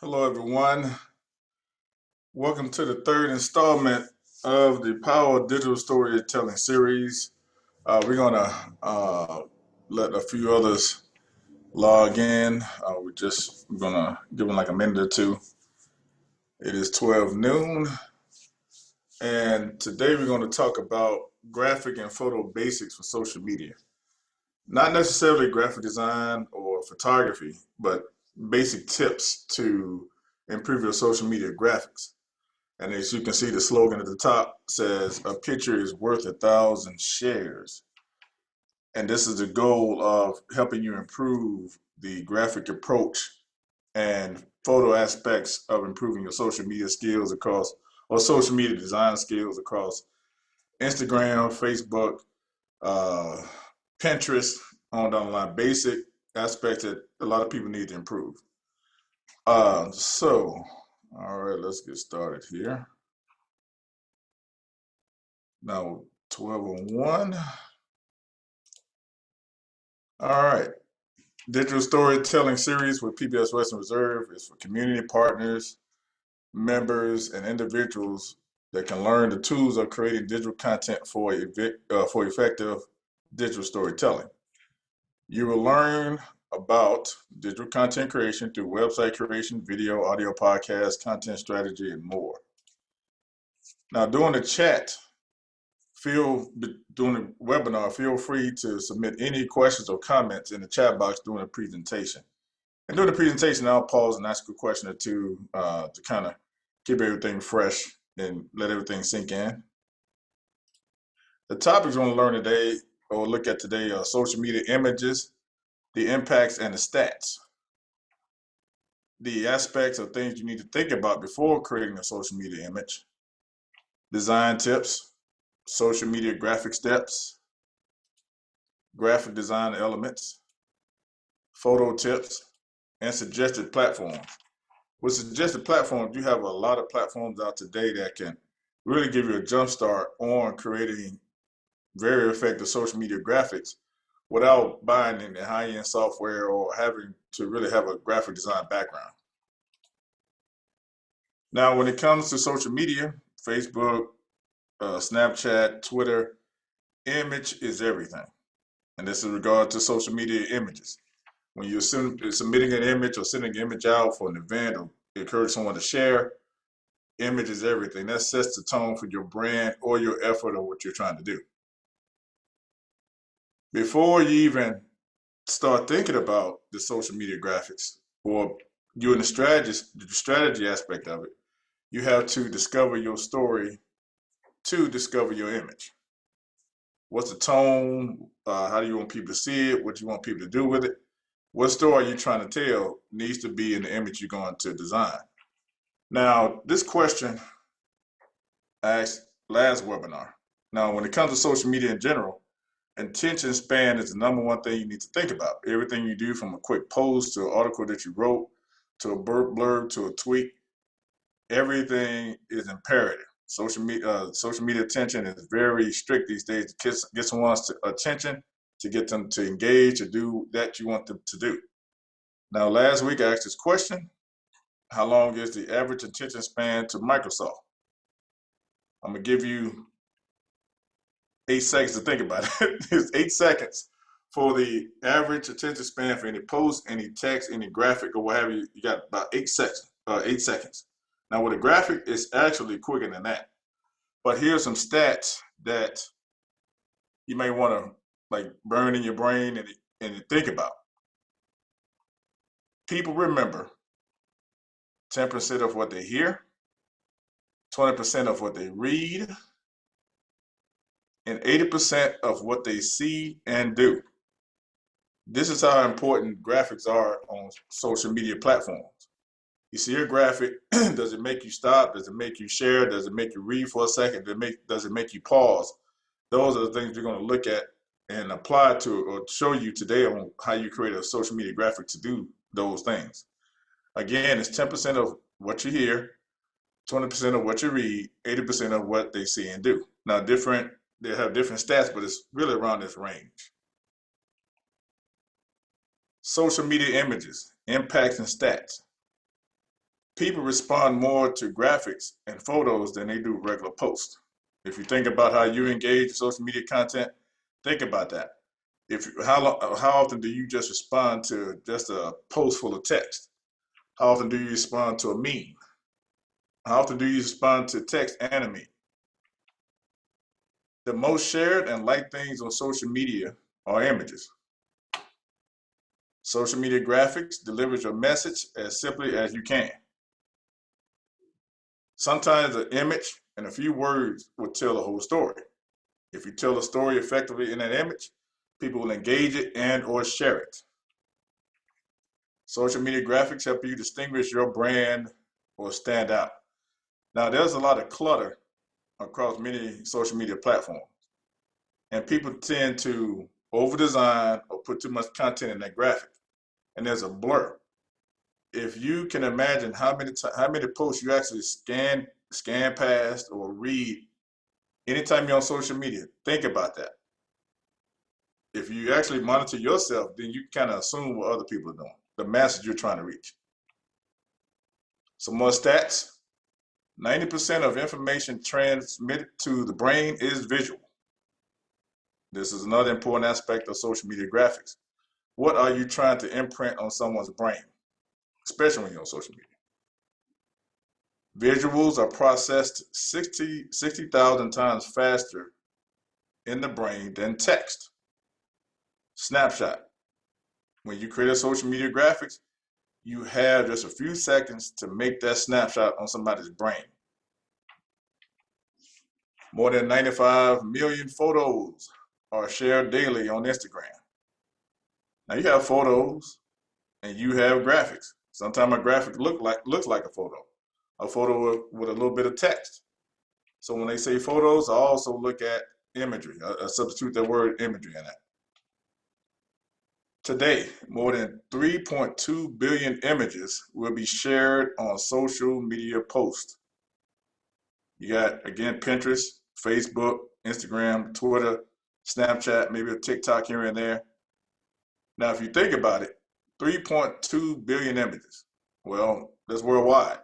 Hello, everyone. Welcome to the third installment of the Power of Digital Storytelling series. We're going to let a few others log in. We're going to give them like a minute or two. It is 12 noon, and today we're going to talk about graphic and photo basics for social media. Not necessarily graphic design or photography, but basic tips to improve your social media graphics. And as you can see, the slogan at the top says, "A picture is worth 1,000 shares." And this is the goal of helping you improve the graphic approach and photo aspects of improving your social media skills or social media design skills across Instagram, Facebook, uh, Pinterest, on down the line. Basic aspects that a lot of people need to improve. All right, let's get started here. Now, 12:01. All right. Digital storytelling series with PBS Western Reserve is for community partners, members, and individuals that can learn the tools of creating digital content for effective digital storytelling. You will learn about digital content creation through website creation, video, audio, podcast, content strategy, and more. Now, during the chat, during the webinar, feel free to submit any questions or comments in the chat box during the presentation. And during the presentation, I'll pause and ask a question or two to kind of keep everything fresh and let everything sink in. The topics we're going to learn today or look at today are social media images, the impacts and the stats, the aspects of things you need to think about before creating a social media image, design tips, social media graphic steps, graphic design elements, photo tips, and suggested platforms. With suggested platforms, you have a lot of platforms out today that can really give you a jump start on creating very effective social media graphics without buying any high-end software or having to really have a graphic design background. Now, when it comes to social media, Facebook, Snapchat, Twitter, image is everything. And this is in regard to social media images. When you're submitting an image or sending an image out for an event or encourage someone to share, image is everything. That sets the tone for your brand or your effort or what you're trying to do. Before you even start thinking about the social media graphics or doing the strategy aspect of it, you have to discover your story to discover your image. What's the tone? How do you want people to see it? What do you want people to do with it? What story are you trying to tell needs to be in the image you're going to design. Now, this question I asked last webinar. Now, when it comes to social media in general, attention span is the number one thing you need to think about. Everything you do, from a quick post to an article that you wrote to a blurb to a tweet, everything is imperative. Social media attention is very strict these days to get someone's attention, to get them to engage, to do that you want them to do. Now, last week I asked this question: how long is the average attention span to Microsoft? I'm gonna give you 8 seconds to think about it. It's 8 seconds for the average attention span for any post, any text, any graphic, or what have you. You got about 8 seconds. 8 seconds. Now, with a graphic, it's actually quicker than that. But here's some stats that you may want to like burn in your brain and think about. People remember 10% of what they hear, 20% of what they read, and 80% of what they see and do. This is how important graphics are on social media platforms. You see a graphic, does it make you stop? Does it make you share? Does it make you read for a second? Does it make you pause? Those are the things we're going to look at and apply to or show you today on how you create a social media graphic to do those things. Again, it's 10% of what you hear, 20% of what you read, 80% of what they see and do. Now, they have different stats, but it's really around this range. Social media images, impacts, and stats. people respond more to graphics and photos than they do regular posts. If you think about how you engage with social media content, think about that. How often do you just respond to just a post full of text? How often do you respond to a meme? How often do you respond to text and a meme? The most shared and liked things on social media are images. Social media graphics delivers your message as simply as you can. Sometimes an image and a few words will tell the whole story. If you tell a story effectively in that image, people will engage it and or share it. Social media graphics help you distinguish your brand or stand out. Now, there's a lot of clutter across many social media platforms, and people tend to over-design or put too much content in that graphic, and there's a blur. If you can imagine how many posts you actually scan past or read anytime you're on social media, think about that. If you actually monitor yourself, then you kind of assume what other people are doing, the message you're trying to reach. Some more stats. 90% of information transmitted to the brain is visual. This is another important aspect of social media graphics. What are you trying to imprint on someone's brain, especially when you're on social media? Visuals are processed 60,000 times faster in the brain than text. Snapshot. When you create a social media graphics, you have just a few seconds to make that snapshot on somebody's brain. More than 95 million photos are shared daily on Instagram. Now you have photos and you have graphics. Sometimes a graphic looks like a photo with a little bit of text. So when they say photos, I also look at imagery. I substitute that word imagery in that. Today, more than 3.2 billion images will be shared on social media posts. You got, again, Pinterest, Facebook, Instagram, Twitter, Snapchat, maybe a TikTok here and there. Now, if you think about it, 3.2 billion images. Well, that's worldwide.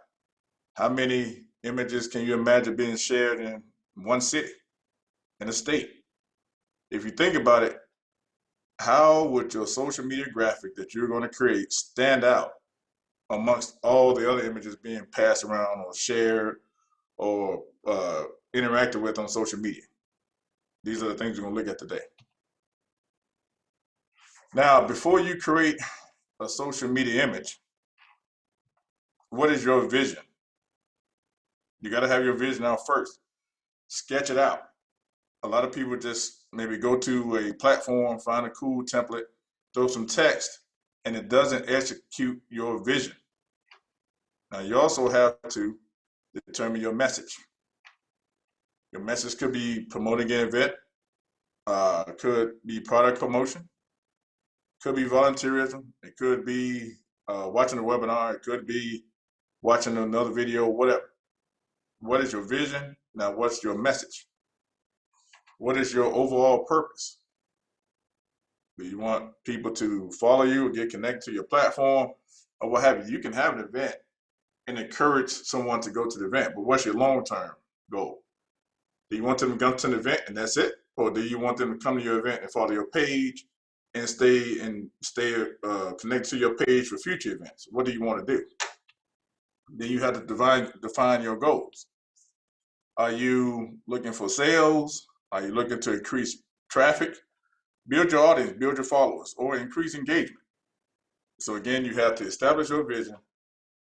How many images can you imagine being shared in one city, in a state? If you think about it, how would your social media graphic that you're going to create stand out amongst all the other images being passed around or shared or interacted with on social media? These are the things we're going to look at today. Now, before you create a social media image, what is your vision? You got to have your vision out first. Sketch it out. A lot of people just maybe go to a platform, find a cool template, throw some text, and it doesn't execute your vision. Now, you also have to determine your message. Your message could be promoting an event, could be product promotion, could be volunteerism, it could be watching a webinar, it could be watching another video, whatever. What is your vision? Now, what's your message? What is your overall purpose? Do you want people to follow you or get connected to your platform or what have you? You can have an event and encourage someone to go to the event, but what's your long-term goal? Do you want them to come to an event and that's it? Or do you want them to come to your event and follow your page and stay connected to your page for future events? What do you want to do? Then you have to define your goals. Are you looking for sales? Are you looking to increase traffic? Build your audience, build your followers, or increase engagement. So again, you have to establish your vision,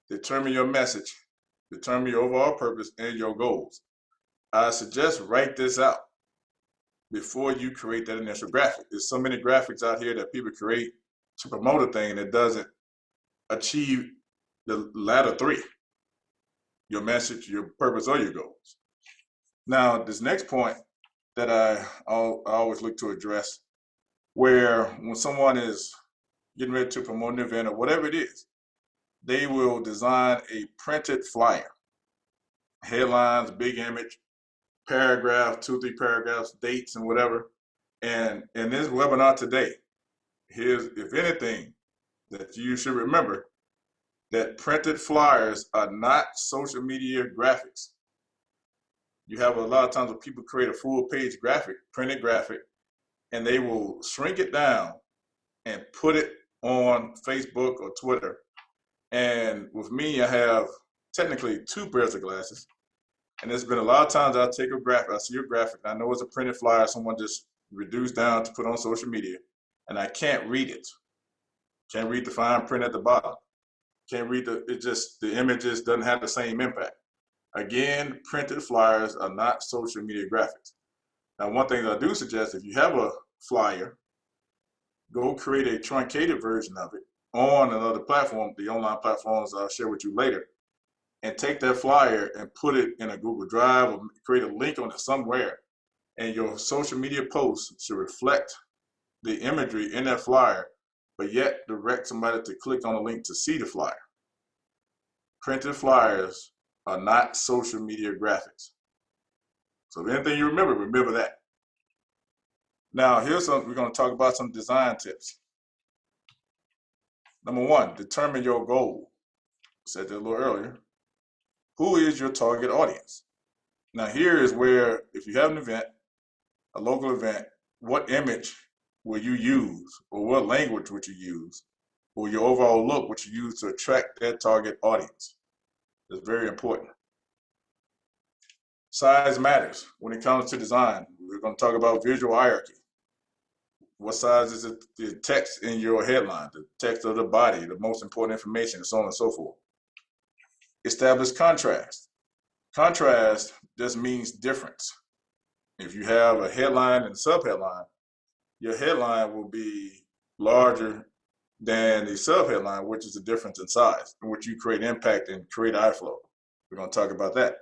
determine your message, determine your overall purpose and your goals. I suggest write this out before you create that initial graphic. There's so many graphics out here that people create to promote a thing that doesn't achieve the latter three, your message, your purpose, or your goals. Now, this next point that I always look to address, where when someone is getting ready to promote an event or whatever it is, they will design a printed flyer, headlines, big image, paragraph, 2-3 paragraphs, dates, and whatever. And in this webinar today, here's, if anything, that you should remember, that printed flyers are not social media graphics. You have a lot of times when people create a full page graphic, printed graphic, and they will shrink it down and put it on Facebook or Twitter. And with me, I have technically two pairs of glasses. And there's been a lot of times I take a graphic, I see a graphic, I know it's a printed flyer someone just reduced down to put on social media, and I can't read it. Can't read the fine print at the bottom. Can't read the images doesn't have the same impact. Again, printed flyers are not social media graphics. Now, one thing that I do suggest, if you have a flyer, go create a truncated version of it on another platform, the online platforms I'll share with you later, and take that flyer and put it in a Google Drive or create a link on it somewhere. And your social media posts should reflect the imagery in that flyer, but yet direct somebody to click on a link to see the flyer. Printed flyers are not social media graphics. So if anything you remember that. Now, here's something we're going to talk about, some design tips. Number one, determine your goal. I said that a little earlier. Who is your target audience? Now, here is where, if you have an event, a local event, what image will you use, or what language would you use, or your overall look would you use to attract that target audience? It's very important. Size matters when it comes to design. We're going to talk about visual hierarchy. What size is it, the text in your headline, the text of the body, the most important information, and so on and so forth. Establish contrast. Contrast just means difference. If you have a headline and a subheadline, your headline will be larger than the subheadline, which is the difference in size, in which you create impact and create eye flow. We're going to talk about that.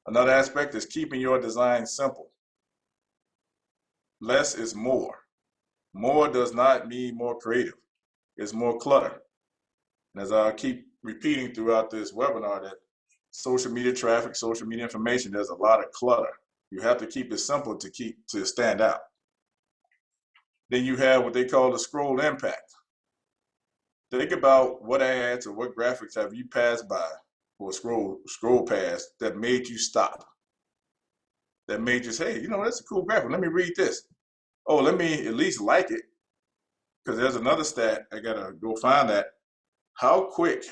Another aspect is keeping your design simple. Less is more. More does not mean more creative. It's more clutter. And as I keep repeating throughout this webinar, that social media traffic, social media information, there's a lot of clutter. You have to keep it simple to stand out. Then you have what they call the scroll impact. Think about what ads or what graphics have you passed by or scroll past that made you stop. That made you say, hey, you know, that's a cool graphic. Let me read this. Oh, let me at least like it. Because there's another stat, I gotta go find that. How quick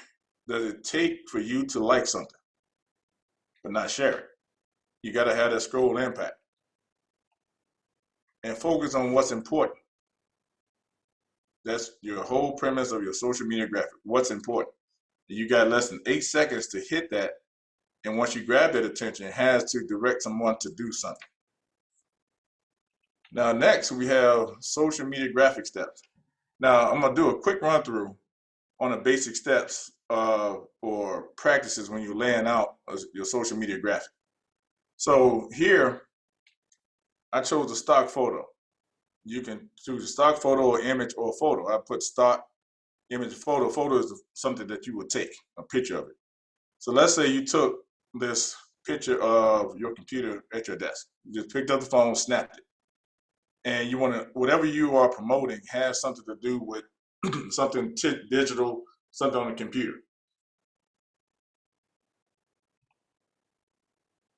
does it take for you to like something but not share it? You gotta have that scroll impact. And focus on what's important. That's your whole premise of your social media graphic. What's important? You got less than 8 seconds to hit that. And once you grab that attention, it has to direct someone to do something. Now, next we have social media graphic steps. Now, I'm gonna do a quick run through on the basic steps or practices when you're laying out your social media graphic. So here, I chose a stock photo. You can choose a stock photo or image or photo. I put stock, image, photo. Photo is something that you would take, a picture of it. So let's say you took this picture of your computer at your desk. You just picked up the phone, snapped it. And you want to, whatever you are promoting has something to do with something digital, something on the computer.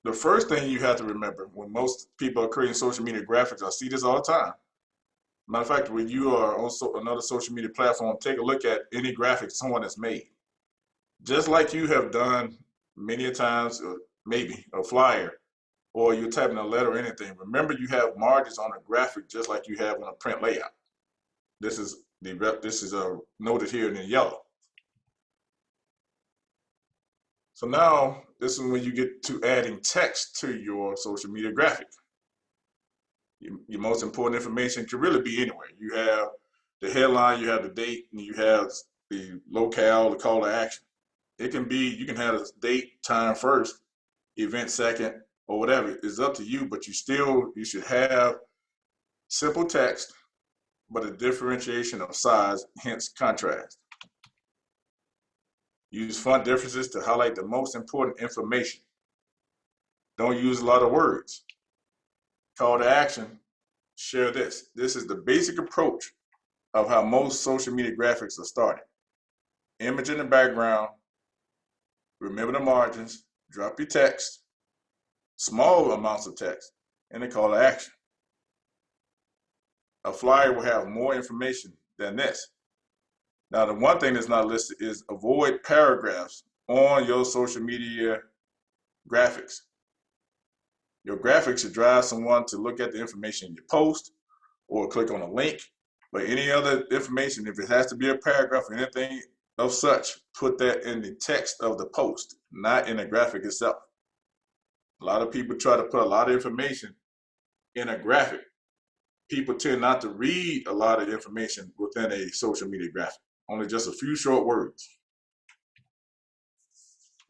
The first thing you have to remember when most people are creating social media graphics, I see this all the time. Matter of fact, when you are on another social media platform, take a look at any graphic someone has made. Just like you have done many a times, or maybe a flyer, or you're typing a letter or anything. Remember, you have margins on a graphic just like you have on a print layout. This is noted here in yellow. So now this is when you get to adding text to your social media graphic. Your most important information can really be anywhere. You have the headline, you have the date, and you have the locale, the call to action. It can be, you can have a date, time first, event second, or whatever. It's up to you, but you should have simple text, but a differentiation of size, hence contrast. Use font differences to highlight the most important information. Don't use a lot of words. Call to action, share this. This is the basic approach of how most social media graphics are started. image in the background, remember the margins, drop your text, small amounts of text, and a call to action. A flyer will have more information than this. Now, the one thing that's not listed is avoid paragraphs on your social media graphics. Your graphics should drive someone to look at the information you post or click on a link. But any other information, if it has to be a paragraph or anything of such, put that in the text of the post, not in the graphic itself. A lot of people try to put a lot of information in a graphic. People tend not to read a lot of information within a social media graphic, only just a few short words.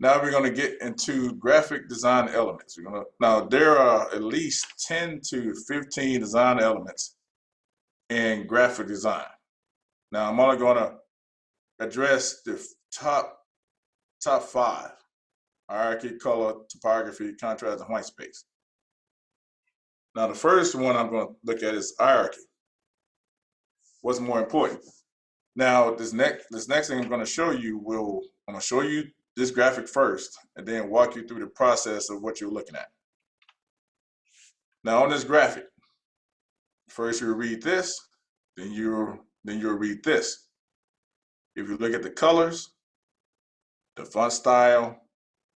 Now we're going to get into graphic design elements. Now there are at least 10 to 15 design elements in graphic design. Now I'm only going to address the top 5: hierarchy, color, typography, contrast, and white space. Now the first one I'm going to look at is hierarchy. What's more important? Now this next thing I'm going to show you I'm going to show you this graphic first and then walk you through the process of what you're looking at. Now on this graphic, first you'll read this, then you'll read this. If you look at the colors, the font style,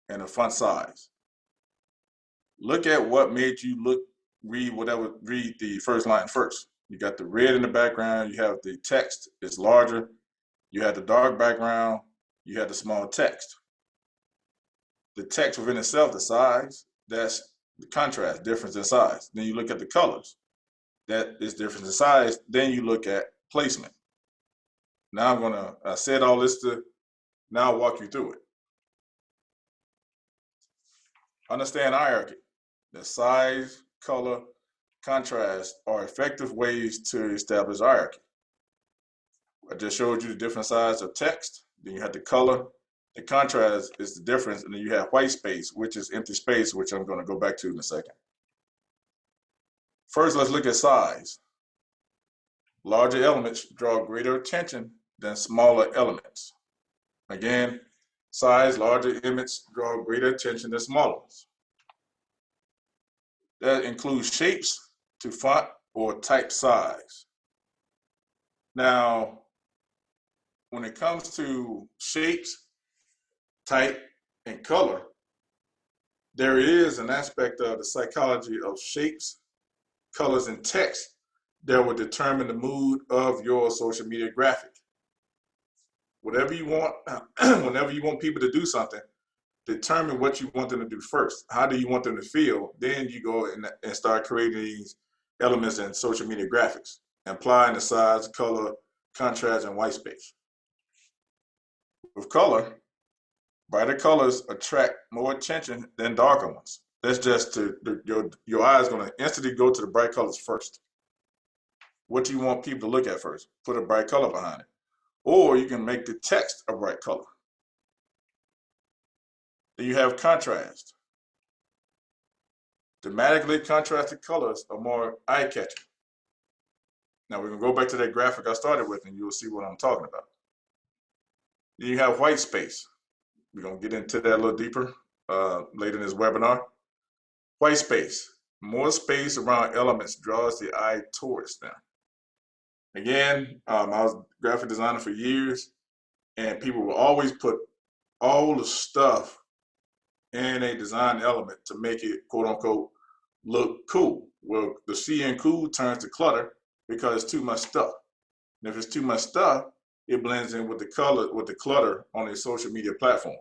and the font size, look at what made you read the first line first. You got the red in the background, you have the text, it's larger, you have the dark background, you have the small text. The text within itself, the size, that's the contrast, difference in size. Then you look at the colors, that is difference in size. Then you look at placement. Now I said all this to now walk you through it. Understand hierarchy. The size, color, contrast are effective ways to establish hierarchy. I just showed you the different size of text. Then you have the color. The contrast is the difference, and then you have white space, which is empty space, which I'm going to go back to in a second. First, let's look at size. Larger elements draw greater attention than smaller elements. Again, size, larger elements draw greater attention than smaller ones. That includes shapes to font or type size. Now, when it comes to shapes, type, and color, there is an aspect of the psychology of shapes, colors, and text that will determine the mood of your social media graphic. Whatever you want, whenever you want people to do something, determine what you want them to do first. How do you want them to feel? Then you go and start creating these elements in social media graphics, applying the size, color, contrast, and white space. With color, brighter colors attract more attention than darker ones. That's just your eye is going to instantly go to the bright colors first. What do you want people to look at first? Put a bright color behind it. Or you can make the text a bright color. Then you have contrast. Dramatically contrasted colors are more eye-catching. Now we're going to go back to that graphic I started with and you'll see what I'm talking about. Then you have white space. We're going to get into that a little deeper later in this webinar. White space. More space around elements draws the eye towards them. Again, I was a graphic designer for years, and people will always put all the stuff in a design element to make it, quote unquote, look cool. Well, the C in cool turns to clutter because it's too much stuff. And if it's too much stuff, it blends in with the clutter on a social media platform.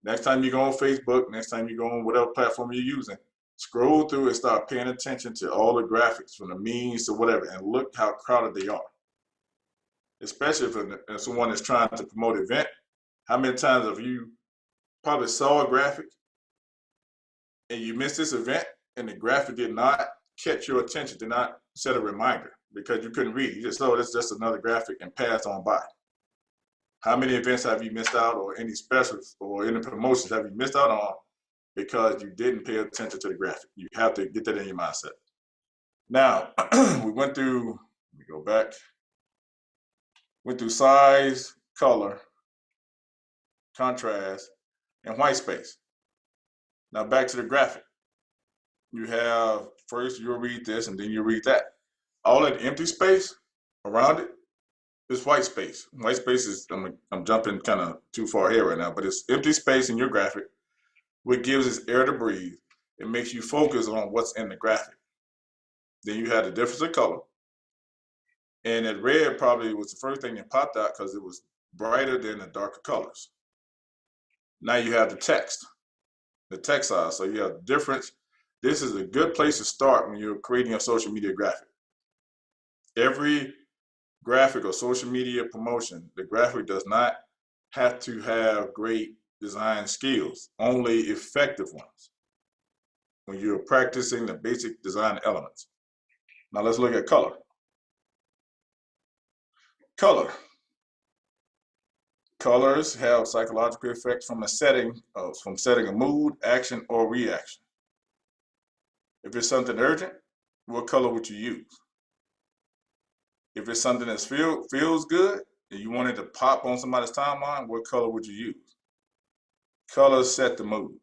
Next time you go on Facebook, next time you go on whatever platform you're using, scroll through and start paying attention to all the graphics from the memes to whatever, and look how crowded they are. Especially if someone is trying to promote an event. How many times have you probably saw a graphic and you missed this event and the graphic did not catch your attention, did not set a reminder because you couldn't read it. You just saw it's just another graphic and passed on by. How many events have you missed out, or any specials or any promotions have you missed out on because you didn't pay attention to the graphic? You have to get that in your mindset. Now, we went through, let me go back, went through size, color, contrast, and white space. Now back to the graphic. You have, first you'll read this and then you read that. All that empty space around it is white space. White space is, I'm jumping kind of too far here right now, but it's empty space in your graphic, which gives it air to breathe. It makes you focus on what's in the graphic. Then you have the difference of color. And that red probably was the first thing that popped out because it was brighter than the darker colors. Now you have the text size. So you have difference. This is a good place to start when you're creating a social media graphic. Every graphic or social media promotion, the graphic does not have to have great design skills, only effective ones when you're practicing the basic design elements. Now let's look at color. Colors have psychological effects from setting a mood, action, or reaction. If it's something urgent, what color would you use? If it's something that feels good and you want it to pop on somebody's timeline, what color would you use? Colors set the mood.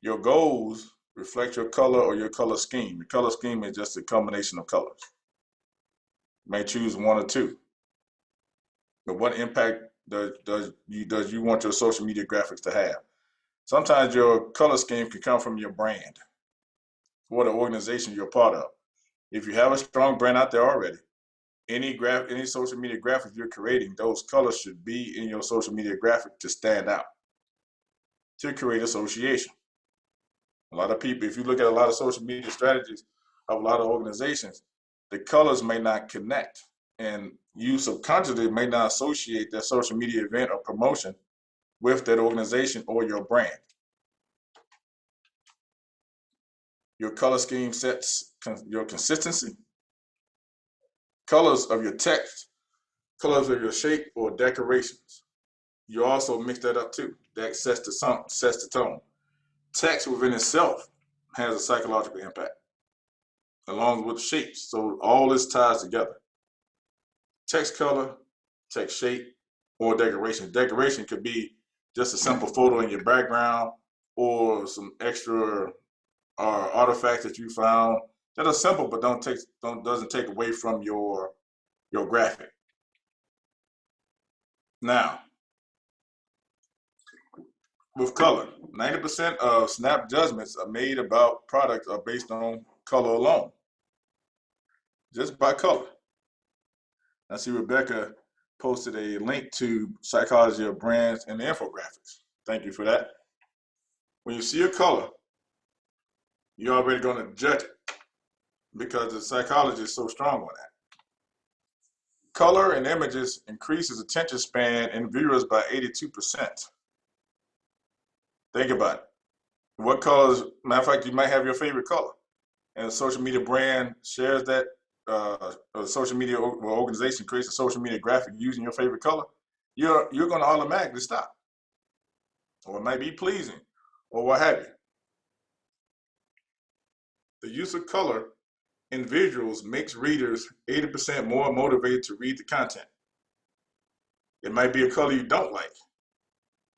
Your goals reflect your color or your color scheme. Your color scheme is just a combination of colors. You may choose one or two. But what impact does you want your social media graphics to have? Sometimes your color scheme can come from your brand or the organization you're part of. If you have a strong brand out there already, any social media graphics you're creating, those colors should be in your social media graphic to stand out, to create association. A lot of people, if you look at a lot of social media strategies of a lot of organizations, the colors may not connect, and you subconsciously may not associate that social media event or promotion with that organization or your brand. Your color scheme sets your consistency. Colors of your text, colors of your shape or decorations. You also mix that up too. That sets the tone. Text within itself has a psychological impact, along with shapes. So all this ties together. Text color, text shape, or decoration. Decoration could be just a simple photo in your background or some extra artifacts that you found that are simple but doesn't take away from your graphic. Now, with color, 90% of snap judgments are made about products are based on color alone, just by color. I see Rebecca posted a link to Psychology of Brands and the infographics. Thank you for that. When you see a color, you're already going to judge it because the psychology is so strong on that. Color and images increases attention span in viewers by 82%. Think about it. What colors, matter of fact, you might have your favorite color, and a social media brand shares that, a social media organization creates a social media graphic using your favorite color, you're going to automatically stop. Or it might be pleasing, or what have you. The use of color in visuals makes readers 80% more motivated to read the content. It might be a color you don't like,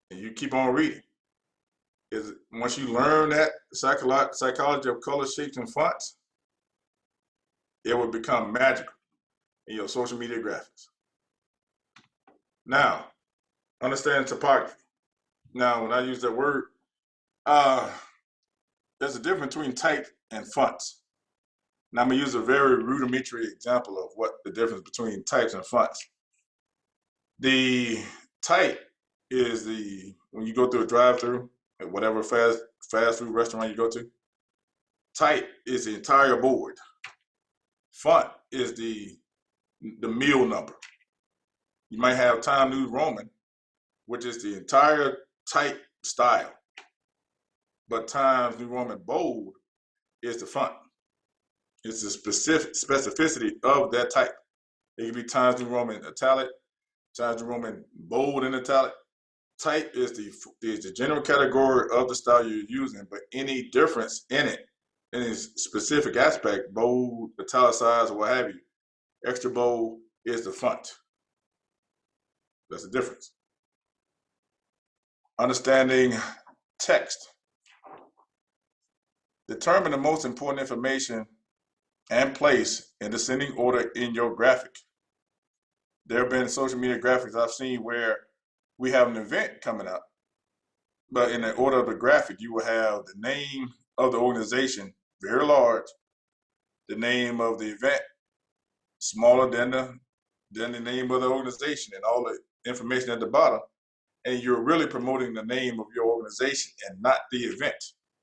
and you keep on reading. Once you learn that psychology of color, shapes, and fonts, it will become magical in your social media graphics. Now, understand typography. Now, when I use that word, there's a difference between type and fonts. Now, I'm going to use a very rudimentary example of what the difference between types and fonts. The type is when you go through a drive-through at whatever fast food restaurant you go to, type is the entire board. Font is the meal number. You might have Times New Roman, which is the entire type style, but Times New Roman bold is the font. It's the specificity of that type. It can be Times New Roman italic, Times New Roman bold and italic. Type is the general category of the style you're using, but any difference in it, in its specific aspect, bold, italicized, or what have you, extra bold is the font. That's the difference. Understanding text. Determine the most important information and place in descending order in your graphic. There have been social media graphics I've seen where we have an event coming up, but in the order of the graphic, you will have the name of the organization very large, the name of the event smaller than the name of the organization, and all the information at the bottom. And you're really promoting the name of your organization and not the event.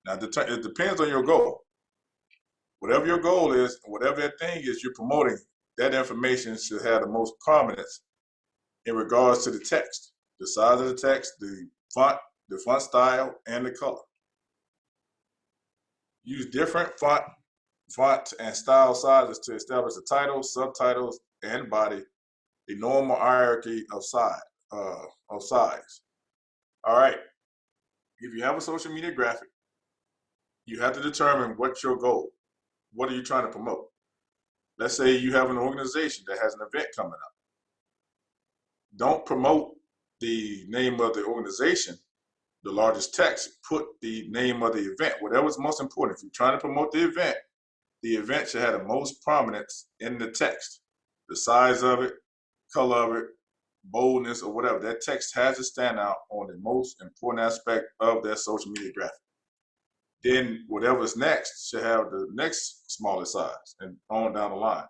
Now, it depends on your goal. Whatever your goal is, whatever that thing is you're promoting, that information should have the most prominence in regards to the text, the size of the text, the font style, and the color. Use different font and style sizes to establish the title, subtitles, and body, a normal hierarchy of size. All right. If you have a social media graphic, you have to determine what's your goal. What are you trying to promote? Let's say you have an organization that has an event coming up. Don't promote the name of the organization, the largest text. Put the name of the event, whatever's most important. If you're trying to promote the event should have the most prominence in the text. The size of it, color of it, boldness, or whatever. That text has to stand out on the most important aspect of their social media graphic. Then whatever's next should have the next smallest size, and on down the line.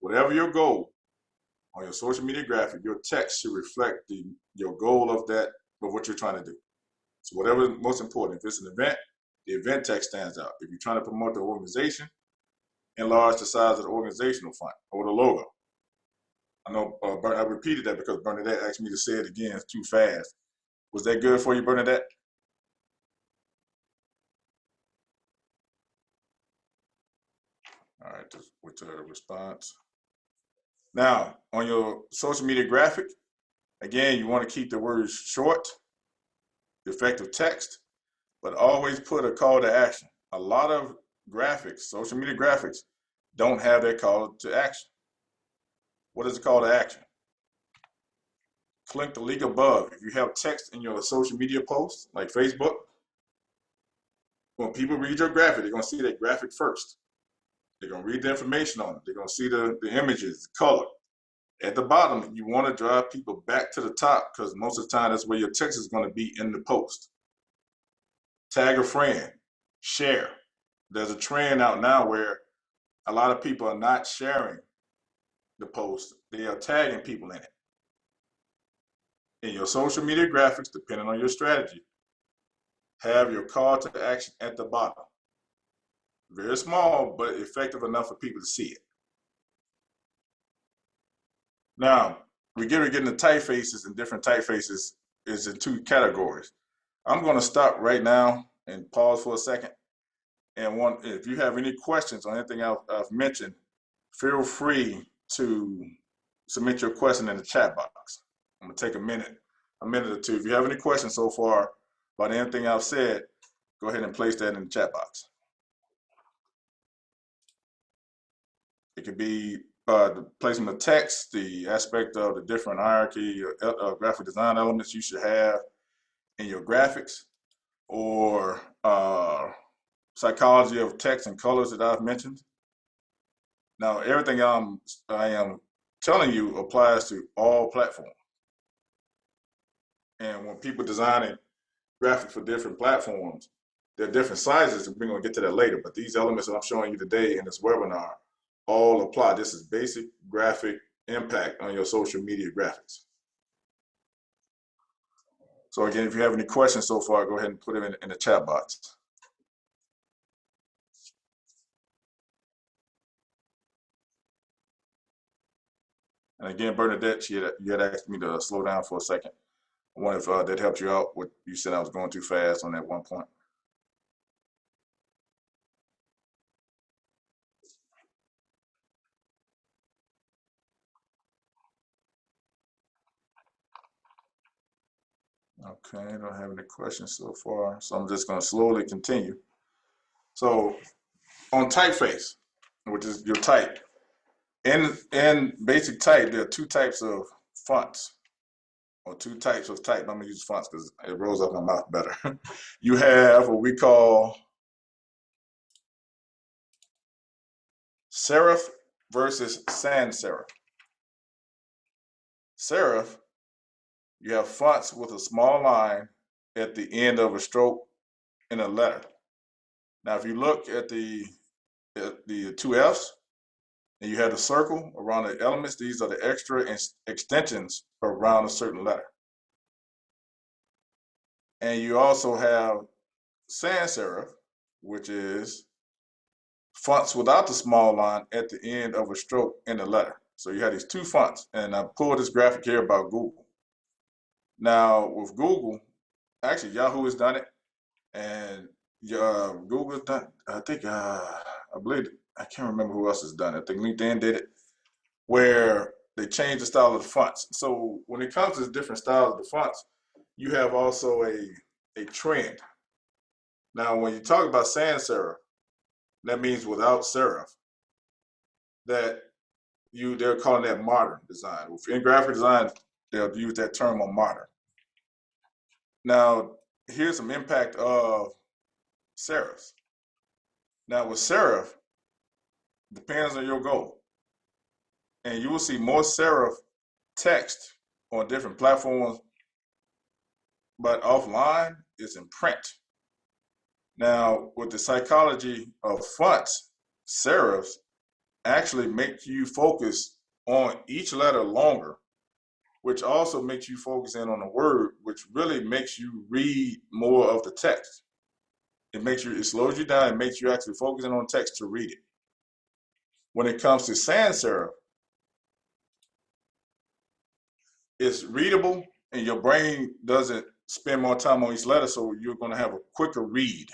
Whatever your goal on your social media graphic, your text should reflect your goal of what you're trying to do. So whatever is most important. If it's an event, the event text stands out. If you're trying to promote the organization, enlarge the size of the organizational font or the logo. I know I repeated that because Bernadette asked me to say it again too fast. Was that good for you, Bernadette? All right, just wait to her response. Now, on your social media graphic, again, you want to keep the words short, effective text, but always put a call to action. A lot of graphics, social media graphics, don't have that call to action. What is the call to action? Click the link above. If you have text in your social media posts, like Facebook, when people read your graphic, they're going to see that graphic first. They're going to read the information on it. They're going to see the images, the color. At the bottom, you want to drive people back to the top because most of the time that's where your text is going to be in the post. Tag a friend, share. There's a trend out now where a lot of people are not sharing the post. They are tagging people in it. In your social media graphics, depending on your strategy, have your call to action at the bottom. Very small, but effective enough for people to see it. Now, we get into typefaces, and different typefaces is in two categories. I'm going to stop right now and pause for a second. And if you have any questions on anything I've mentioned, feel free to submit your question in the chat box. I'm going to take a minute or two. If you have any questions so far about anything I've said, go ahead and place that in the chat box. It could be the placement of text, the aspect of the different hierarchy or graphic design elements you should have in your graphics, or psychology of text and colors that I've mentioned. Now, everything I am telling you applies to all platforms. And when people designing graphics for different platforms, there are different sizes, and we're going to get to that later. But these elements that I'm showing you today in this webinar all apply. This is basic graphic impact on your social media graphics. So again, if you have any questions so far, go ahead and put them in the chat box. And again, Bernadette, you had asked me to slow down for a second. I wonder if that helped you out. What you said I was going too fast on that one point. Okay, I don't have any questions so far, so I'm just going to slowly continue. So on typeface, which is your type, in basic type, there are two types of fonts or two types of type. I'm gonna use fonts because it rolls off my mouth better. You have what we call serif versus sans-serif. Serif, you have fonts with a small line at the end of a stroke in a letter. Now, if you look at the two F's, and you have a circle around the elements, these are the extra extensions around a certain letter. And you also have sans-serif, which is fonts without the small line at the end of a stroke in the letter. So you have these two fonts, and I pulled this graphic here about Google. Now with Google, actually Yahoo has done it, and Google's done. I think I believe I can't remember who else has done it. I think LinkedIn did it, where they changed the style of the fonts. So when it comes to different styles of the fonts, you have also a trend. Now, when you talk about sans-serif, that means without serif. That they're calling that modern design. In graphic design, they'll use that term on modern. Now, here's some impact of serifs. Now, with serif, depends on your goal, and you will see more serif text on different platforms, but offline it's in print. Now, with the psychology of fonts, serifs actually make you focus on each letter longer, which also makes you focus in on the word, which really makes you read more of the text. It slows you down and makes you actually focus in on text to read it. When it comes to sans-serif, it's readable and your brain doesn't spend more time on each letter, so you're going to have a quicker read.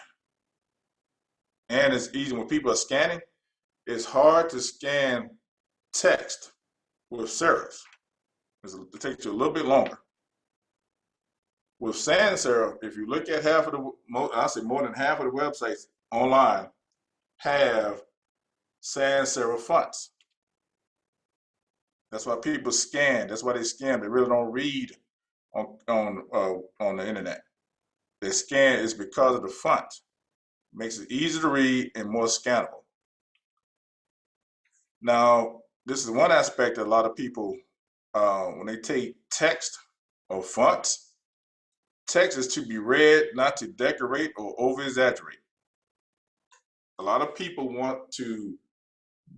And it's easy when people are scanning. It's hard to scan text with serifs. It takes you a little bit longer. With sans-serif, if you look at I say more than half of the websites online have sans-serif fonts. That's why people scan. That's why they scan. They really don't read on the internet. They scan is because of the font. It makes it easier to read and more scannable. Now, this is one aspect that a lot of people, when they take text or fonts, text is to be read, not to decorate or over-exaggerate. A lot of people want to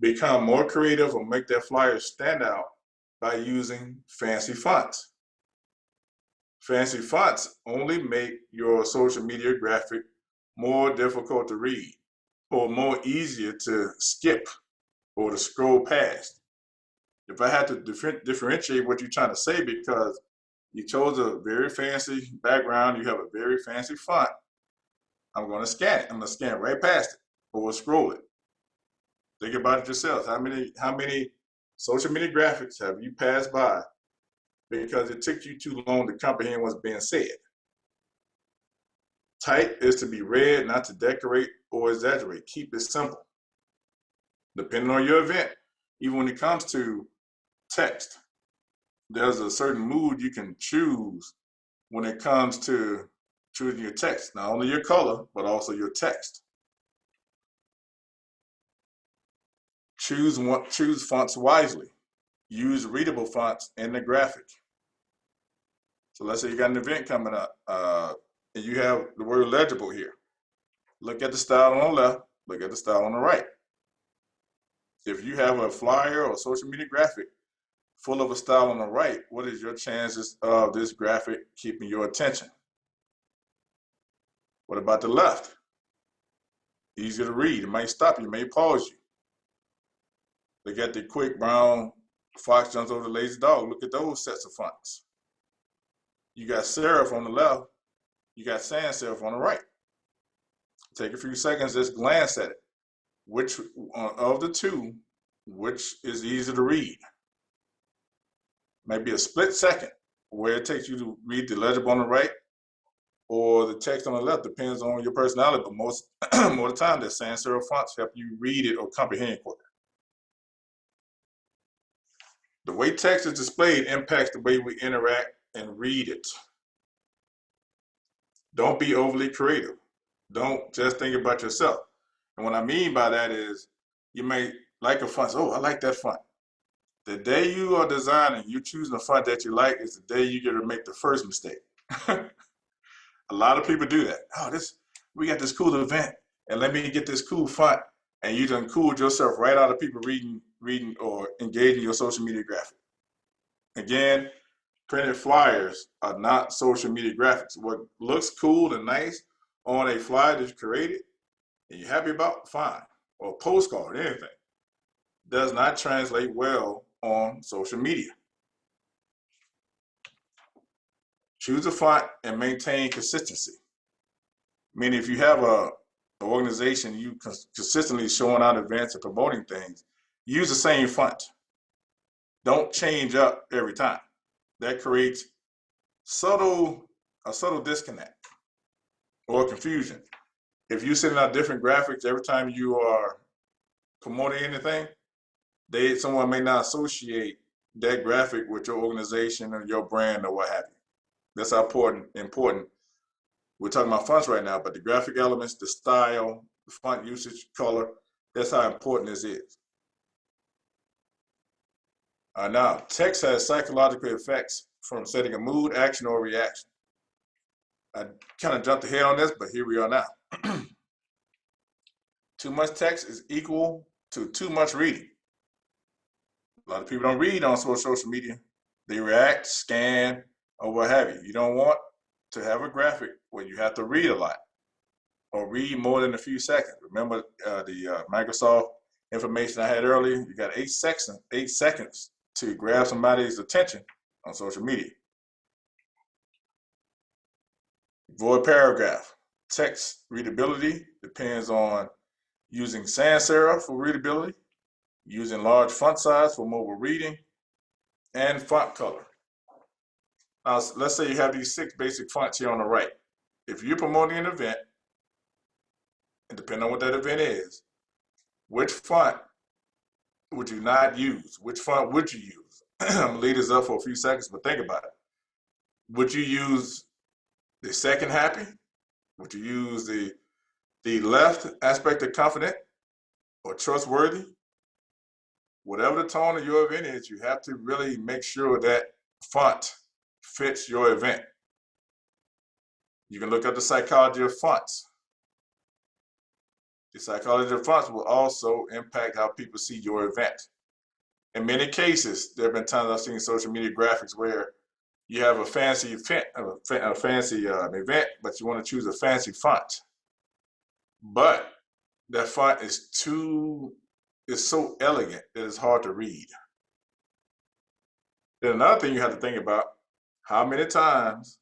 become more creative or make their flyers stand out by using fancy fonts. Fancy fonts only make your social media graphic more difficult to read or more easier to skip or to scroll past. If I had to differentiate what you're trying to say, because you chose a very fancy background, you have a very fancy font, I'm going to scan it. I'm going to scan right past it or scroll it. Think about it yourselves. How many social media graphics have you passed by because it took you too long to comprehend what's being said? Type is to be read, not to decorate or exaggerate. Keep it simple. Depending on your event, even when it comes to text, there's a certain mood you can choose when it comes to choosing your text. Not only your color, but also your text. Choose fonts wisely. Use readable fonts in the graphic. So let's say you got an event coming up, and you have the word legible here. Look at the style on the left, look at the style on the right. If you have a flyer or social media graphic full of a style on the right, what is your chances of this graphic keeping your attention? What about the left? Easy to read. It might stop you, it may pause you. Look at the quick brown fox jumps over the lazy dog. Look at those sets of fonts. You got serif on the left, you got sans-serif on the right. Take a few seconds, just glance at it. Which of the two, which is easy to read? Maybe a split second where it takes you to read the legible on the right or the text on the left. Depends on your personality, but most of the time, the sans-serif fonts help you read it or comprehend quicker. The way text is displayed impacts the way we interact and read it. Don't be overly creative. Don't just think about yourself. And what I mean by that is you may like a font. Oh, I like that font. The day you are designing, you choosing a font that you like is the day you get to make the first mistake. A lot of people do that. Oh, we got this cool event, and let me get this cool font, and you done cooled yourself right out of people reading or engaging your social media graphic. Again, printed flyers are not social media graphics. What looks cool and nice on a flyer that you created and you're happy about, fine. Or a postcard, anything, does not translate well on social media. Choose a font and maintain consistency. Meaning if you have an organization, you consistently showing out events and promoting things, use the same font. Don't change up every time. That creates a subtle disconnect or confusion. If you're sending out different graphics every time you are promoting anything, someone may not associate that graphic with your organization or your brand or what have you. That's how important. We're talking about fonts right now, but the graphic elements, the style, the font usage, color, that's how important this is. Now, text has psychological effects from setting a mood, action, or reaction. I kind of jumped ahead on this, but here we are now. Too much text is equal to too much reading. A lot of people don't read on social media. They react, scan, or what have you. You don't want to have a graphic where you have to read a lot or read more than a few seconds. Remember the Microsoft information I had earlier? You got 8 seconds to grab somebody's attention on social media. Void paragraph. Text readability depends on using sans-serif for readability, using large font size for mobile reading, and font color. Now, let's say you have these 6 basic fonts here on the right. If you're promoting an event, and depending on what that event is, which font would you not use? Which font would you use? I'm gonna leave this up for a few seconds, but think about it. Would you use the second happy? Would you use the left aspect of confident or trustworthy? Whatever the tone of your event is, you have to really make sure that font fits your event. You can look at the psychology of fonts. The psychology of fonts will also impact how people see your event. In many cases, there have been times I've seen social media graphics where you have a fancy event, event, but you want to choose a fancy font. But that font is so elegant that it's hard to read. Then another thing you have to think about, how many times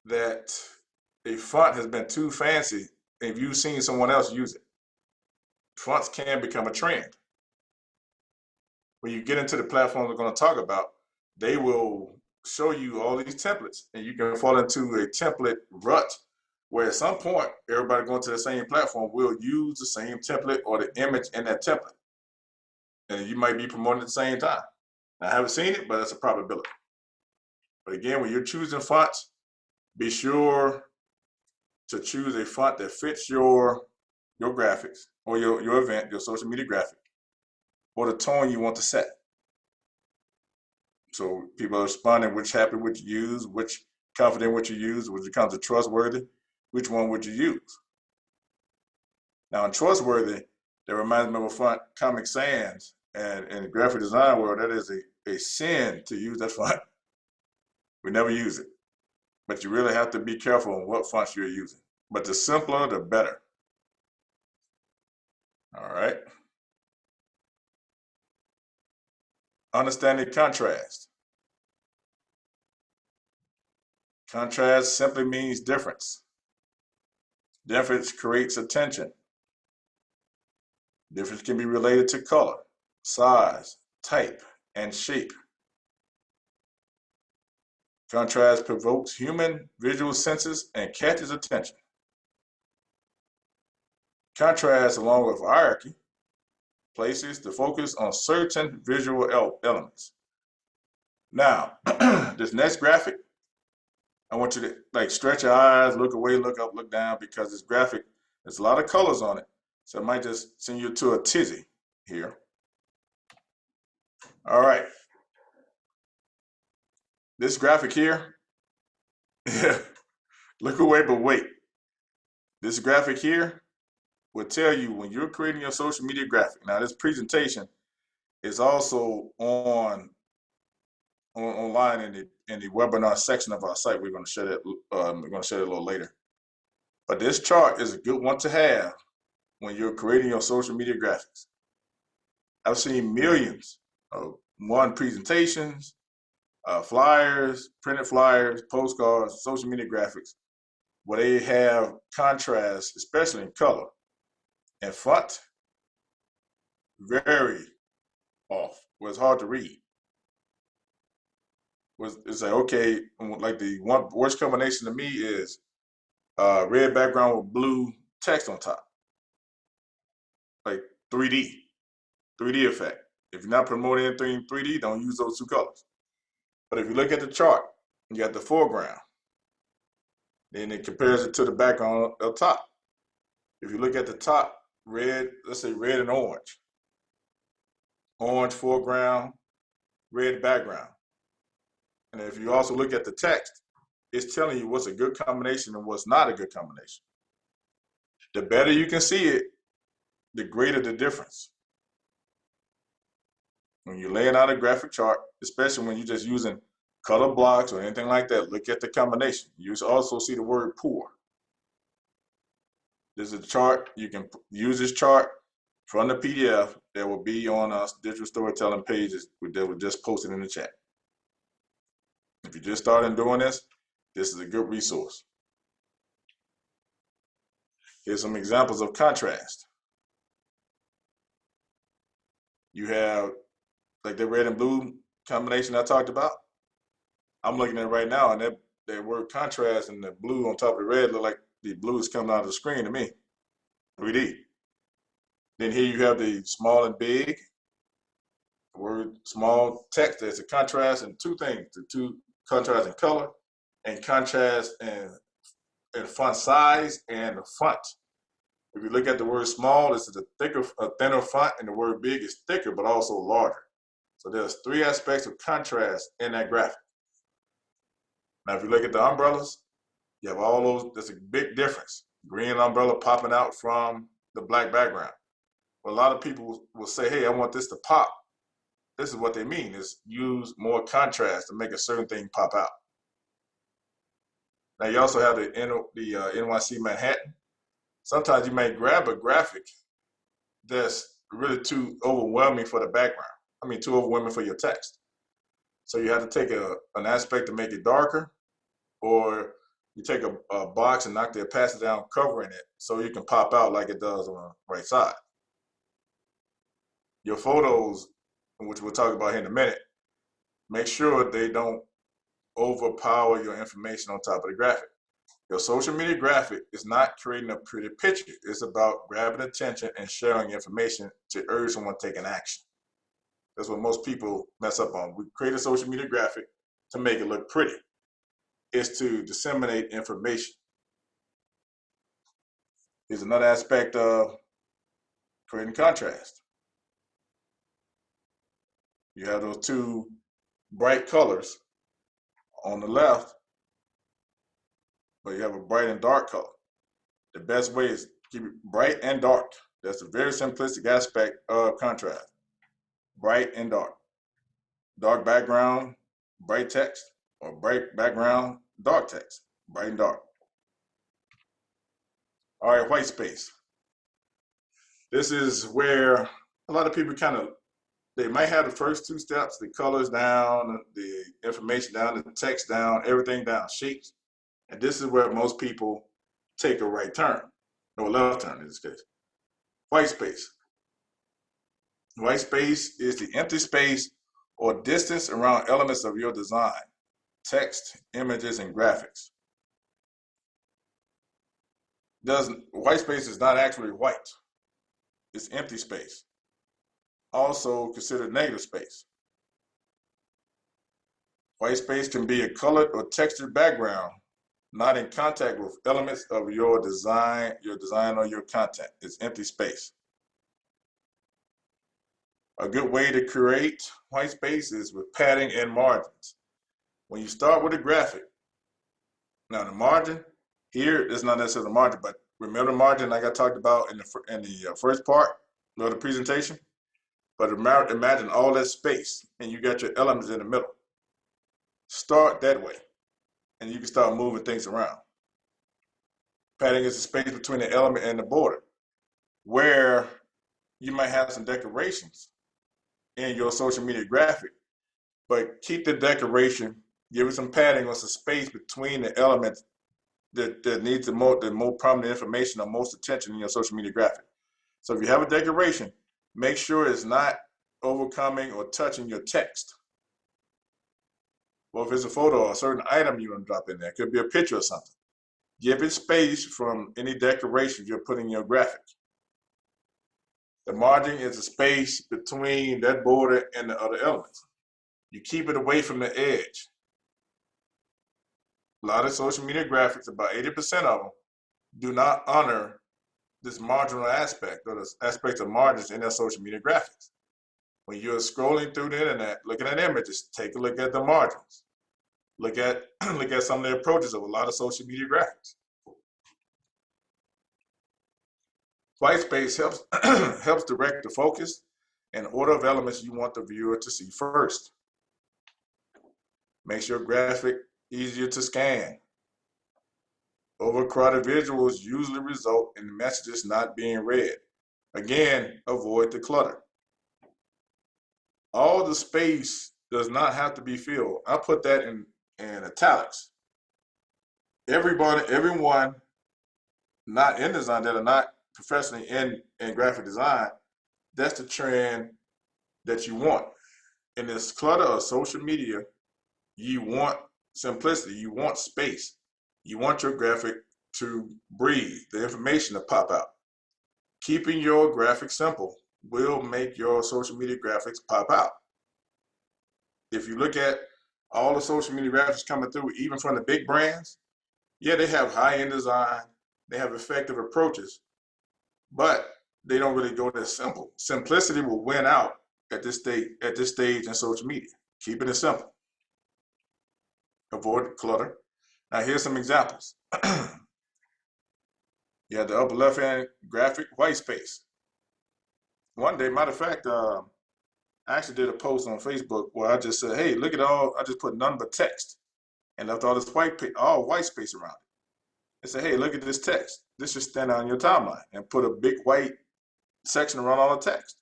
that a font has been too fancy if you've seen someone else use it. Fonts can become a trend. When you get into the platforms we're going to talk about, they will show you all these templates, and you can fall into a template rut where at some point everybody going to the same platform will use the same template or the image in that template, and you might be promoting at the same time. Now, I haven't seen it, but that's a probability. But again, when you're choosing fonts, be sure to choose a font that fits your graphics or your event, your social media graphic, or the tone you want to set. So people are responding which happy would you use, which confident would you use, which becomes a trustworthy, which one would you use? Now in trustworthy, that reminds me of a font, Comic Sans, and in the graphic design world, that is a sin to use that font. We never use it. But you really have to be careful on what fonts you're using. But the simpler, the better. All right. Understanding contrast. Contrast simply means difference. Difference creates attention. Difference can be related to color, size, type, and shape. Contrast provokes human visual senses and catches attention. Contrast, along with hierarchy, places the focus on certain visual elements. Now, this next graphic, I want you to like stretch your eyes, look away, look up, look down, because this graphic, there's a lot of colors on it. So it might just send you to a tizzy here. All right. This graphic here, look away, but wait. This graphic here will tell you when you're creating your social media graphic. Now, this presentation is also online in the webinar section of our site. We're going to share that. We're going to share that a little later. But this chart is a good one to have when you're creating your social media graphics. I've seen millions of presentations, flyers, printed flyers, postcards, social media graphics, where they have contrast, especially in color and font, very off, where it's hard to read. It's like, okay, like the one worst combination to me is red background with blue text on top, like 3D effect. If you're not promoting anything in 3D, don't use those two colors. But if you look at the chart, you got the foreground, then it compares it to the background up top. If you look at the top, red, let's say red and orange. Orange foreground, red background. And if you also look at the text, it's telling you what's a good combination and what's not a good combination. The better you can see it, the greater the difference. When you're laying out a graphic chart, especially when you're just using color blocks or anything like that, look at the combination. You also see the word poor. This is a chart. You can use this chart from the PDF that will be on our digital storytelling pages that were just posted in the chat. If you're just starting doing this, this is a good resource. Here's some examples of contrast. You have like the red and blue combination I talked about. I'm looking at it right now, and that word contrast and the blue on top of the red look like the blue is coming out of the screen to me. 3D. Then here you have the small and big. Word small text, there's a contrast in two things, the two contrast in color and contrast in font size and the font. If you look at the word small, this is a thinner font, and the word big is thicker but also larger. So there's three aspects of contrast in that graphic. Now if you look at the umbrellas, you have all those, there's a big difference. Green umbrella popping out from the black background. Well, a lot of people will say, hey, I want this to pop. This is what they mean, is use more contrast to make a certain thing pop out. Now you also have the NYC Manhattan. Sometimes you may grab a graphic that's really too overwhelming for the background. I mean, too overwhelming for your text. So you have to take an aspect to make it darker, or you take a box and knock the opacity down, covering it, so you can pop out like it does on the right side. Your photos, which we'll talk about here in a minute, make sure they don't overpower your information on top of the graphic. Your social media graphic is not creating a pretty picture. It's about grabbing attention and sharing information to urge someone to take an action. That's what most people mess up on. We create a social media graphic to make it look pretty. It's to disseminate information. Here's another aspect of creating contrast. You have those two bright colors on the left, but you have a bright and dark color. The best way is keep it bright and dark. That's a very simplistic aspect of contrast. Bright and dark. Dark background, bright text, or bright background, dark text. Bright and dark. All right, white space. This is where a lot of people they might have the first two steps, the colors down, the information down, the text down, everything down, shapes. And this is where most people take a right turn, or left turn in this case. White space. White space is the empty space or distance around elements of your design, text, images, and graphics. White space is not actually white. It's empty space. Also considered negative space. White space can be a colored or textured background, not in contact with elements of your design or your content. It's empty space. A good way to create white space is with padding and margins. When you start with a graphic, now the margin here is not necessarily the margin, but remember the margin like I talked about in the first part of the presentation? But imagine all that space and you got your elements in the middle. Start that way and you can start moving things around. Padding is the space between the element and the border, where you might have some decorations in your social media graphic, but keep the decoration, give it some padding or some space between the elements that needs the more prominent information or most attention in your social media graphic. So if you have a decoration, make sure it's not overcoming or touching your text. Well, if it's a photo or a certain item you want to drop in there, it could be a picture or something. Give it space from any decorations you're putting in your graphic. The margin is a space between that border and the other elements. You keep it away from the edge. A lot of social media graphics, about 80% of them, do not honor this marginal aspect or the aspect of margins in their social media graphics. When you're scrolling through the internet, looking at images, take a look at the margins. Look at some of the approaches of a lot of social media graphics. White space helps helps direct the focus and order of elements you want the viewer to see first. Makes your graphic easier to scan. Overcrowded visuals usually result in messages not being read. Again, avoid the clutter. All the space does not have to be filled. I put that in italics. Everyone not in design, that are not professionally in graphic design, that's the trend that you want. In this clutter of social media, you want simplicity, you want space. You want your graphic to breathe, the information to pop out. Keeping your graphic simple will make your social media graphics pop out. If you look at all the social media graphics coming through, even from the big brands, yeah, they have high-end design, they have effective approaches, but they don't really go that simple. Simplicity will win out at this stage in social media. Keep it simple. Avoid clutter. Now here's some examples. You have the upper left-hand graphic, white space. One day, matter of fact, I actually did a post on Facebook where I just said, hey, look at all, I just put none but text and left all this all white space around it. I said, hey, look at this text. This should stand out on your timeline, and put a big white section around all the text.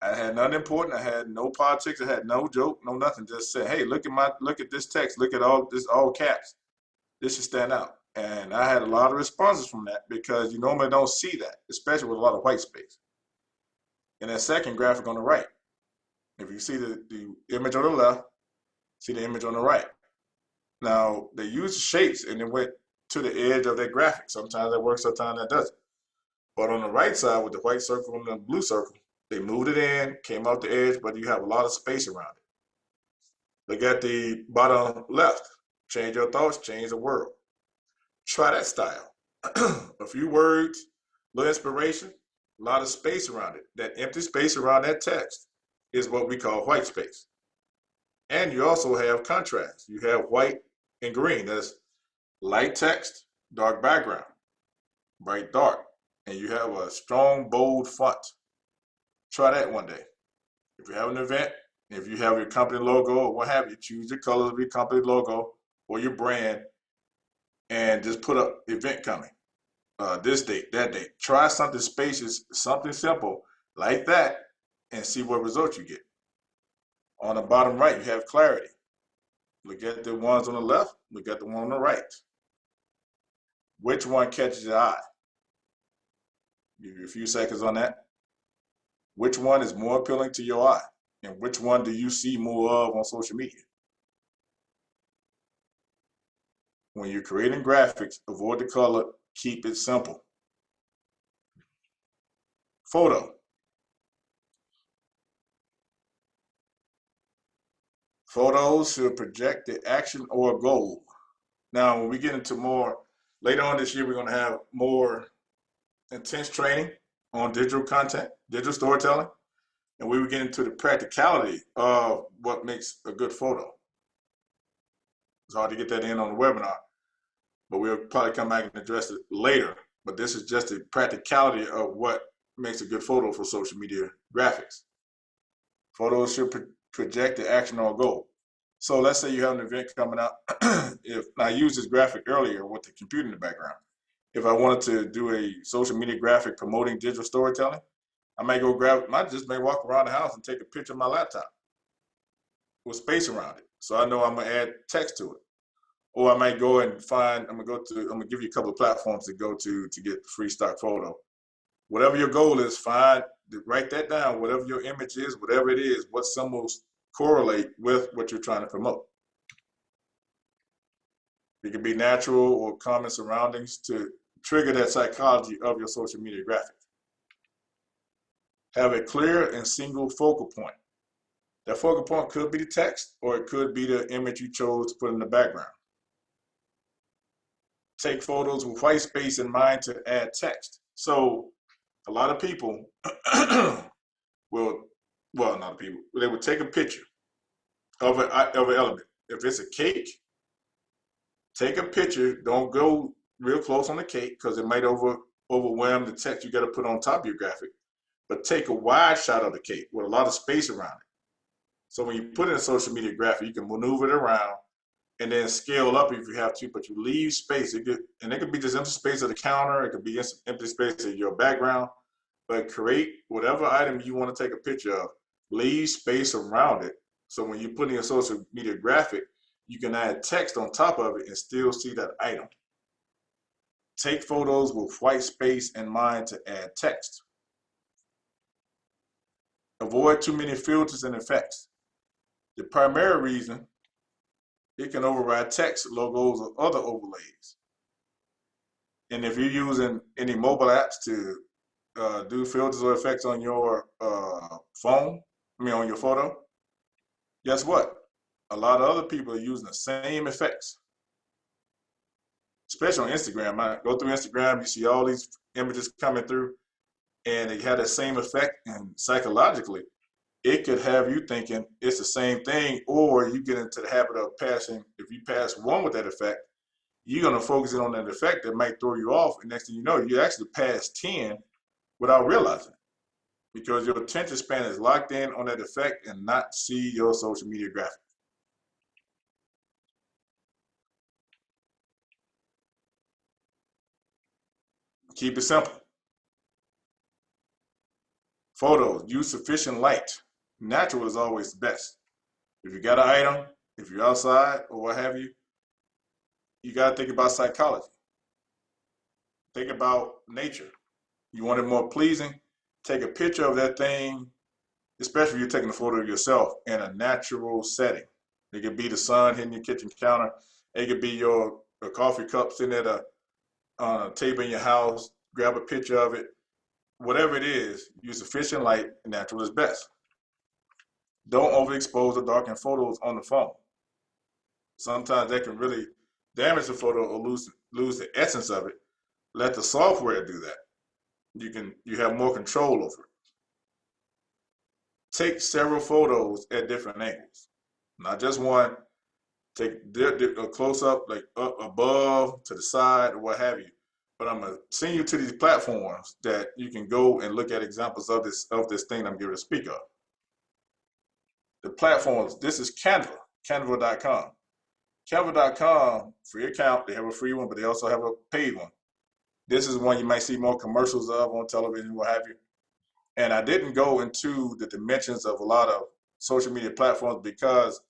I had nothing important. I had no politics. I had no joke, no nothing. Just said, hey, look at this text. Look at all this, all caps. This should stand out. And I had a lot of responses from that, because you normally don't see that, especially with a lot of white space. And that second graphic on the right, if you see the image on the left, see the image on the right. Now, they use the shapes and then went to the edge of that graphic. Sometimes that works, sometimes that doesn't. But on the right side with the white circle and the blue circle, they moved it in, came off the edge, but you have a lot of space around it. Look at the bottom left. Change your thoughts, change the world. Try that style. A few words, little inspiration, a lot of space around it. That empty space around that text is what we call white space. And you also have contrast. You have white and green. That's light text, dark background, bright dark. And you have a strong, bold font. Try that one day. If you have an event, if you have your company logo or what have you, choose your colors of your company logo or your brand, and just put up event coming. This date, that date. Try something spacious, something simple like that, and see what results you get. On the bottom right, you have clarity. Look at the ones on the left, look at the one on the right. Which one catches your eye? Give you a few seconds on that. Which one is more appealing to your eye? And which one do you see more of on social media? When you're creating graphics, avoid the color, keep it simple. Photo. Photos should project the action or goal. Now, when we get into more, later on this year, we're going to have more intense training on digital content, digital storytelling, and we will get into the practicality of what makes a good photo. It's hard to get that in on the webinar, but we'll probably come back and address it later. But this is just the practicality of what makes a good photo for social media graphics. Photos should project the action or goal. So let's say you have an event coming up. If I used this graphic earlier with the computer in the background, if I wanted to do a social media graphic promoting digital storytelling, I might go just may walk around the house and take a picture of my laptop with space around it. So I know I'm gonna add text to it. Or I might go and I'm gonna give you a couple of platforms to go to get free stock photo. Whatever your goal is, write that down, whatever your image is, whatever it is, what symbols correlate with what you're trying to promote. It can be natural or common surroundings to trigger that psychology of your social media graphic. Have a clear and single focal point. That focal point could be the text, or it could be the image you chose to put in the background. Take photos with white space in mind to add text. So a lot of people they would take a picture of an element. If it's a cake, take a picture. Don't go real close on the cake because it might overwhelm the text you got to put on top of your graphic. But take a wide shot of the cake with a lot of space around it. So when you put in a social media graphic, you can maneuver it around and then scale up if you have to, but you leave space. It could be just empty space of the counter. It could be empty space of your background. But create whatever item you want to take a picture of. Leave space around it. So when you put in a social media graphic, you can add text on top of it and still see that item. Take photos with white space in mind to add text. Avoid too many filters and effects. The primary reason, it can override text, logos, or other overlays. And if you're using any mobile apps to do filters or effects on your on your photo, guess what? A lot of other people are using the same effects. Especially on Instagram. I go through Instagram, you see all these images coming through, and they have the same effect, and psychologically, it could have you thinking it's the same thing, or you get into the habit of passing. If you pass one with that effect, you're going to focus in on that effect that might throw you off, and next thing you know, you actually pass 10 without realizing it, because your attention span is locked in on that effect and not see your social media graphic. Keep it simple. Photos, use sufficient light. Natural is always the best. If you got an item, if you're outside or what have you, you got to think about psychology. Think about nature. You want it more pleasing? Take a picture of that thing, especially if you're taking a photo of yourself in a natural setting. It could be the sun hitting your kitchen counter. It could be your coffee cup sitting at a table in your house. Grab a picture of it. Whatever it is, use sufficient light, and natural is best. Don't overexpose or darken photos on the phone. Sometimes that can really damage the photo or lose the essence of it. Let the software do that. You have more control over it. Take several photos at different angles, not just one. Take a close up, like up above, to the side, or what have you. But I'm gonna send you to these platforms that you can go and look at examples of this thing I'm going to speak of. The platforms. This is Canva, Canva.com. Canva.com, free account. They have a free one, but they also have a paid one. This is one you might see more commercials of on television, what have you. And I didn't go into the dimensions of a lot of social media platforms because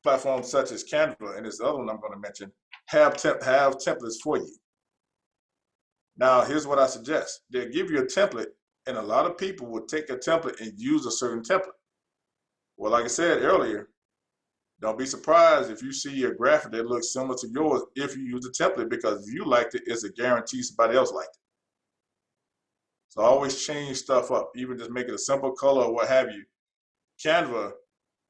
platforms such as Canva and this other one I'm going to mention have templates for you. Now, here's what I suggest. They'll give you a template, and a lot of people will take a template and use a certain template. Well, like I said earlier, don't be surprised if you see a graphic that looks similar to yours if you use a template, because if you liked it, it's a guarantee somebody else liked it. So always change stuff up, even just make it a simple color or what have you. Canva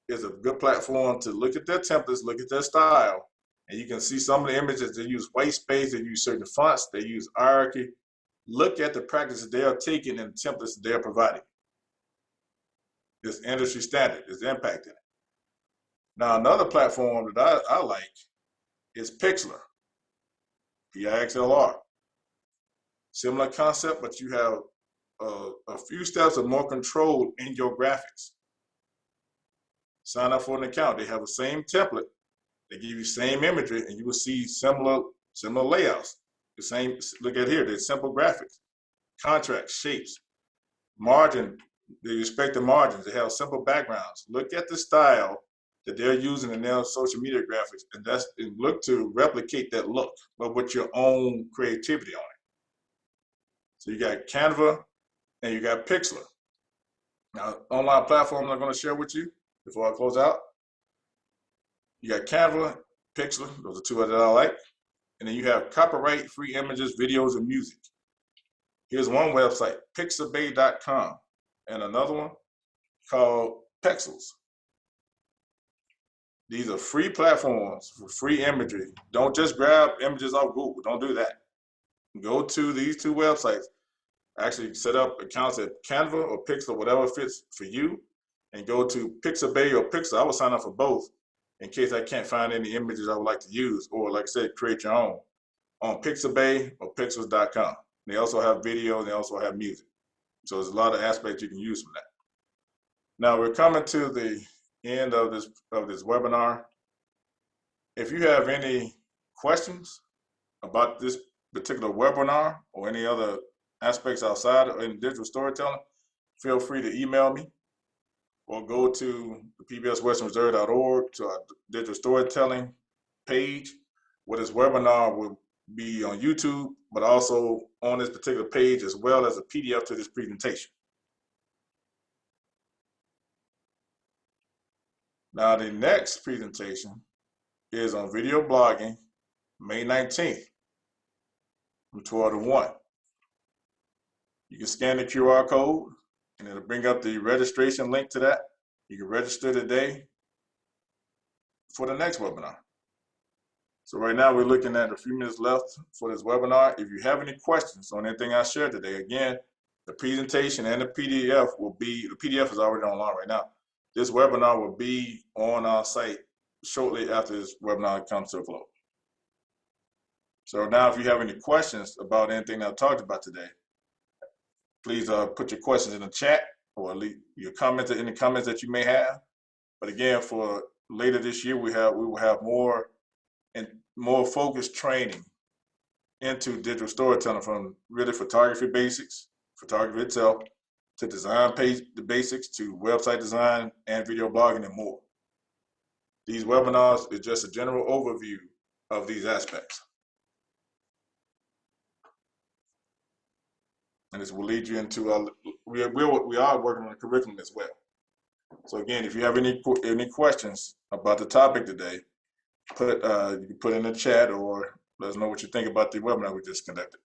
is a good platform to look at their templates, look at their style, and you can see some of the images. They use white space, they use certain fonts, they use hierarchy. Look at the practices they are taking and the templates they're providing. It's industry standard, it's impacting it. Now, another platform that I like is Pixlr, Pixlr. Similar concept, but you have a few steps of more control in your graphics. Sign up for an account. They have the same template. They give you same imagery, and you will see similar layouts. The same. Look at here. There's simple graphics, contracts, shapes, margin. They respect the margins. They have simple backgrounds. Look at the style that they're using in their social media graphics, and look to replicate that look, but with your own creativity on it. So you got Canva and you got Pixlr. Now, online platforms I'm going to share with you before I close out. You got Canva, Pixlr, those are two that I like. And then you have copyright-free images, videos, and music. Here's one website, pixabay.com, and another one called Pexels. These are free platforms for free imagery. Don't just grab images off Google. Don't do that. Go to these two websites. Actually set up accounts at Canva or Pixlr, whatever fits for you, and go to Pixabay or Pixlr. I will sign up for both in case I can't find any images I would like to use, or like I said, create your own on Pixabay or Pixels.com. They also have video, they also have music. So there's a lot of aspects you can use from that. Now we're coming to the end of this webinar. If you have any questions about this particular webinar or any other aspects outside in digital storytelling, feel free to email me or go to the pbswesternreserve.org to our digital storytelling page, where this webinar will be on YouTube, but also on this particular page, as well as a PDF to this presentation. Now, the next presentation is on video blogging, May 19th, from 12 to 1. You can scan the QR code, and it'll bring up the registration link to that. You can register today for the next webinar. So right now we're looking at a few minutes left for this webinar. If you have any questions on anything I shared today, again, the presentation and the PDF will be, the PDF is already online right now. This webinar will be on our site shortly after this webinar comes to a close. So now if you have any questions about anything that I talked about today, please put your questions in the chat or leave your comments in the comments that you may have. But again, for later this year, we will have more focused training into digital storytelling, from really photography basics, photography itself, to design page the basics, to website design and video blogging and more. These webinars is just a general overview of these aspects. And this will lead you into we are working on a curriculum as well. So again, if you have any questions about the topic today, you can put in the chat or let us know what you think about the webinar we just conducted.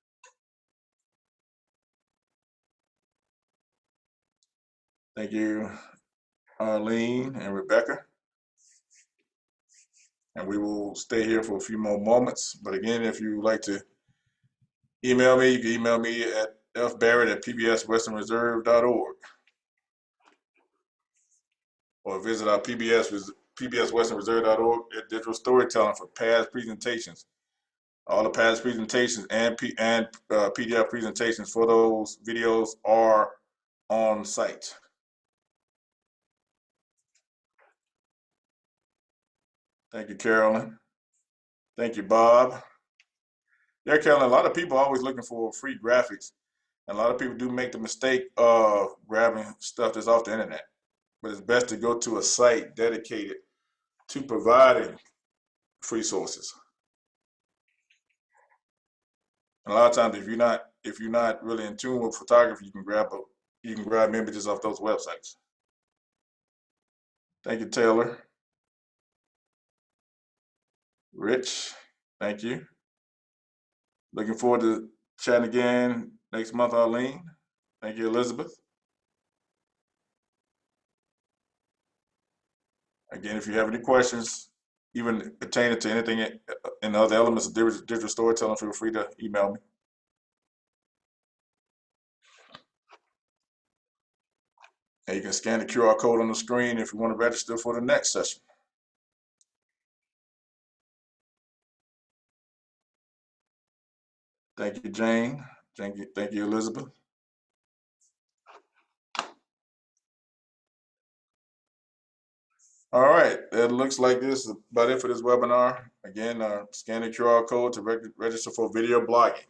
Thank you, Arlene and Rebecca. And we will stay here for a few more moments. But again, if you would like to email me, you can email me at fbarrett@pbswesternreserve.org, or visit our pbswesternreserve.org at digital storytelling for past presentations. All the past presentations and PDF presentations for those videos are on site. Thank you, Carolyn. Thank you, Bob. Yeah, Carolyn, a lot of people are always looking for free graphics. And a lot of people do make the mistake of grabbing stuff that's off the internet. But it's best to go to a site dedicated to providing free sources. And a lot of times, if you're not really in tune with photography, you can grab images off those websites. Thank you, Taylor. Rich, thank you. Looking forward to chatting again next month, Arlene. Thank you, Elizabeth. Again, if you have any questions, even pertaining to anything in the other elements of digital storytelling, feel free to email me. And you can scan the QR code on the screen if you want to register for the next session. Thank you, Jane. Thank you, Elizabeth. All right, it looks like this is about it for this webinar. Again, scan the QR code to register for video blogging.